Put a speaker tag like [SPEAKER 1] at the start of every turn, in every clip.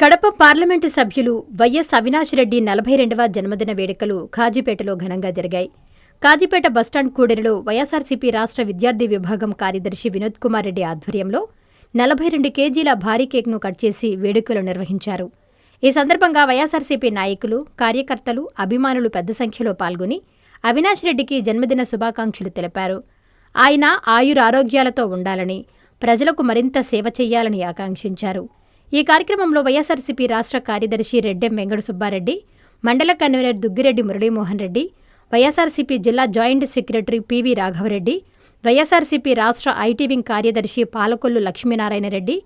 [SPEAKER 1] Kadapa parliament సభ్యులు YS Avinash Reddy 42వ జన్మదిన వేడుకలు కాజీపేటలో ఘనంగా జరిగాయి. కాజీపేట బస్టాండ్ కూడలిలో వైఎస్ఆర్సీపీ రాష్ట్ర విద్యార్థి విభాగం కార్యదర్శి వినోద్ కుమార్ రెడ్డి ఆధ్వర్యంలో 42 కేజీల భారీ కేక్ను కట్ చేసి వేడుకలు నిర్వహించారు. ఈ సందర్భంగా వైఎస్ఆర్సీపీ నాయకులు, కార్యకర్తలు, అభిమానులు పెద్ద సంఖ్యలో పాల్గొని అవినాష్ రెడ్డికి జన్మదిన శుభాకాంక్షలు తెలిపారు. ఆయన ఆయురారోగ్యాలతో ఉండాలని, ప్రజలకు మరింత సేవ చేయాలని ఆకాంక్షించారు. ఈ కార్యక్రమంలో వైఎస్ఆర్సీపీ రాష్ట్ర కార్యదర్శి రెడ్డెం వెంకట సుబ్బారెడ్డి, మండల కన్వీనర్ దుగ్గిరెడ్డి మురళీమోహన్ రెడ్డి, వైఎస్ఆర్సీపీ జిల్లా joint secretary PV Raghavareddy, YSRCP రాష్ట్ర ఐటీ వింగ్ కార్యదర్శి పాలకొల్లు లక్ష్మీనారాయణ రెడ్డి,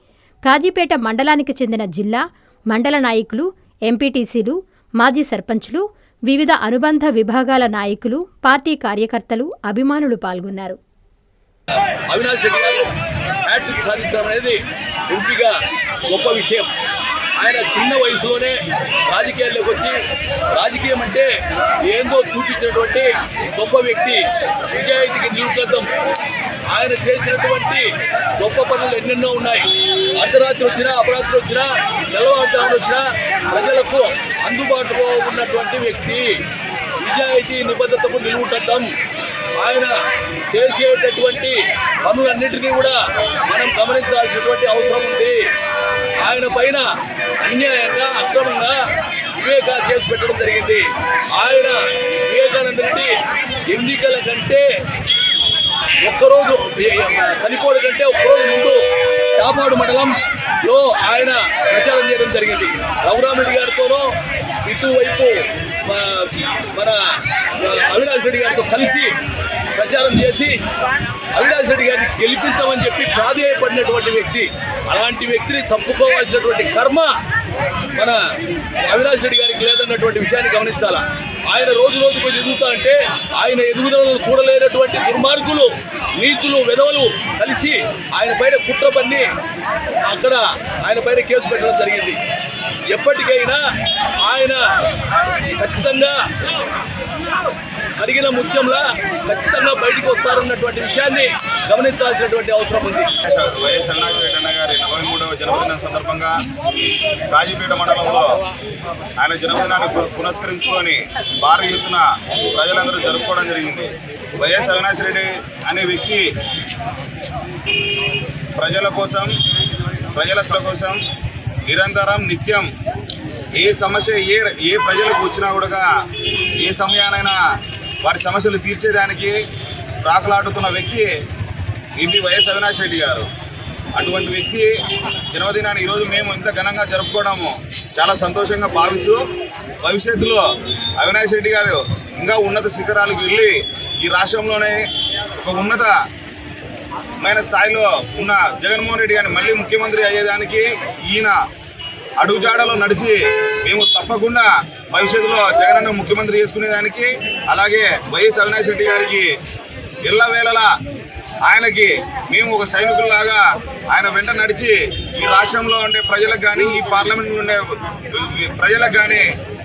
[SPEAKER 1] కాజీపేట మండలానికి చెందిన జిల్లా, మండల నాయకులు, ఎంపీటీసీలు, మాజీ సర్పంచ్లు, వివిధ అనుబంధ విభాగాల నాయకులు, పార్టీ కార్యకర్తలు, అభిమానులు పాల్గొన్నారు.
[SPEAKER 2] అవినాష్ రెడ్డి గారు హ్యాట్రిక్ సాధించడం అనేది ఎంపీగా గొప్ప విషయం. ఆయన చిన్న వయసులోనే రాజకీయాల్లోకి వచ్చి రాజకీయం అంటే ఏందో చూపించినటువంటి గొప్ప వ్యక్తి, నిజాయితీకి నిలుపుతాం. ఆయన చేసినటువంటి గొప్ప పనులు ఎన్నెన్నో ఉన్నాయి. అర్ధరాత్రి వచ్చినా, అపరాత్రి వచ్చినా, తెల్లవారుజామున వచ్చినా ప్రజలకు అందుబాటులో ఉన్నటువంటి వ్యక్తి, నిజాయితీ నిబద్ధతకు నిలువుటం. ఆయన చేసేటటువంటి పనులన్నింటినీ కూడా మనం గమనించాల్సినటువంటి అవసరం ఉంది. ఆయన పైన అన్యాయంగా, అక్రమంగా వివేక కేసు పెట్టడం జరిగింది. ఆయన వివేకానంద రెడ్డి ఎన్నికల కంటే ఒక్కరోజు చనిపోవడం కంటే ఒక్కరోజు ముందు చాపాడు మండలంలో ఆయన ప్రచారం చేయడం జరిగింది. రఘురామరెడ్డి గారితోనూ ఇటువైపు మన అవినాష్ రెడ్డి గారితో కలిసి ప్రచారం చేసి అవినాష్ రెడ్డి గారిని గెలిపించామని చెప్పి ప్రాధేయపడినటువంటి వ్యక్తి. అలాంటి వ్యక్తిని చంపుకోవాల్సినటువంటి కర్మ మన అవినాష్ రెడ్డి గారికి లేదన్నటువంటి విషయాన్ని గమనించాలా. ఆయన రోజు రోజుకు ఎదుగుతా అంటే ఆయన ఎదుగుదలను చూడలేనటువంటి దుర్మార్గులు, నీచులు, వెధవలు కలిసి ఆయన పైన కుట్ర పన్ని అక్కడ ఆయన పైన కేసు పెట్టడం జరిగింది. ఎప్పటికైనా ఆయన ఖచ్చితంగా అడిగిన ముత్యంలా ఖచ్చితంగా బయటకు వస్తారన్నటువంటి విషయాన్ని గమనించాల్సినటువంటి అవసరం ఉంది.
[SPEAKER 3] వైఎస్ అవినాష్ రెడ్డి గారి 43వ జన్మదినం సందర్భంగా కాజీపేట మండలంలో ఆయన జన్మదినాన్ని పురస్కరించుకొని భారీ ఎత్తున ప్రజలందరూ జరుపుకోవడం జరిగింది. వైఎస్ అవినాష్ రెడ్డి అనే వ్యక్తి ప్రజల కోసం, ప్రజల కోసం నిరంతరం నిత్యం ఏ సమస్య ఏ ప్రజలకు వచ్చినా కూడా ఏ సమయానైనా వారి సమస్యలు తీర్చేదానికి రాకలాడుతున్న వ్యక్తి ఎంపీ వైఎస్ అవినాష్ రెడ్డి గారు. అటువంటి వ్యక్తి జన్మదినాన్ని ఈరోజు మేము ఇంత ఘనంగా జరుపుకోవడము చాలా సంతోషంగా భావిస్తూ, భవిష్యత్తులో అవినాష్ రెడ్డి గారు ఇంకా ఉన్నత శిఖరాలకు వెళ్ళి ఈ రాష్ట్రంలోనే ఒక ఉన్నతమైన స్థాయిలో ఉన్న జగన్మోహన్ రెడ్డి గారిని మళ్ళీ ముఖ్యమంత్రి అయ్యేదానికి ఈయన అడుగుజాడలో నడిచి మేము తప్పకుండా భవిష్యత్తులో జగనన్న ముఖ్యమంత్రి చేసుకునేదానికి, అలాగే వైఎస్ అవినాష్ రెడ్డి గారికి ఎల్లవేళలా ఆయనకి మేము ఒక సైనికుల్లాగా ఆయన వెంట నడిచి ఈ రాష్ట్రంలో ఉండే ప్రజలకు కానీ, ఈ పార్లమెంట్లో ఉండే ప్రజలకు కానీ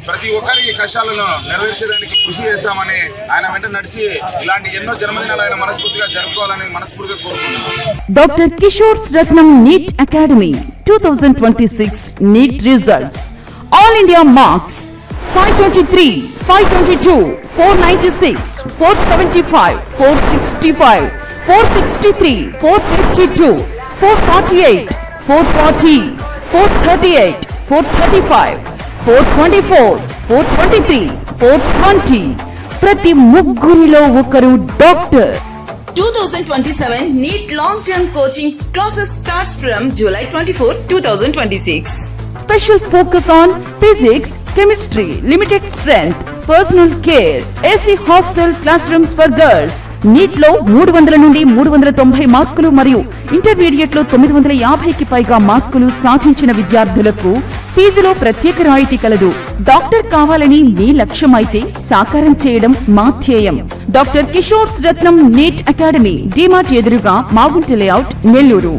[SPEAKER 3] ప్రతి ఒక్కరికి కష్టాలను నెరవేర్చేదానికి కృషి చేస్తామని ఆయన వెంట నడిచి ఇలాంటి ఎన్నో జన్మదినాలు ఆయన మనస్ఫూర్తిగా జరుపుకోవాలని మనస్ఫూర్తిగా కోరుకుంటున్నాను.
[SPEAKER 4] Doctor Kishore Ratnam NEET academy 2026 NEET results. All India marks 523, 522, 496, 475, 465, 463, 452, 448, 440, 438, 435, 424, 423, 420. ప్రతి ముగ్గురిలో ఒకరు doctor.
[SPEAKER 5] 2027 NEET long-term coaching classes starts from July 24, 2026.
[SPEAKER 4] Special focus on physics, chemistry, limited strength, personal care, AC hostel classrooms for girls. NEET లో 300 నుండి 390 మార్కులు మరియు intermediate లో 950కి పైగా మార్కులు సాధించిన విద్యార్థులకు ఫీజులో ప్రత్యేక రాయితీ కలదు. డాక్టర్ కావాలని మీ లక్ష్యం అయితే సాకారం చేయడం మా ధ్యేయం. Doctor Kishore Ratnam NEET academy, DMart ఎదురుగా, మాగుంట లేఅవుట్, నెల్లూరు.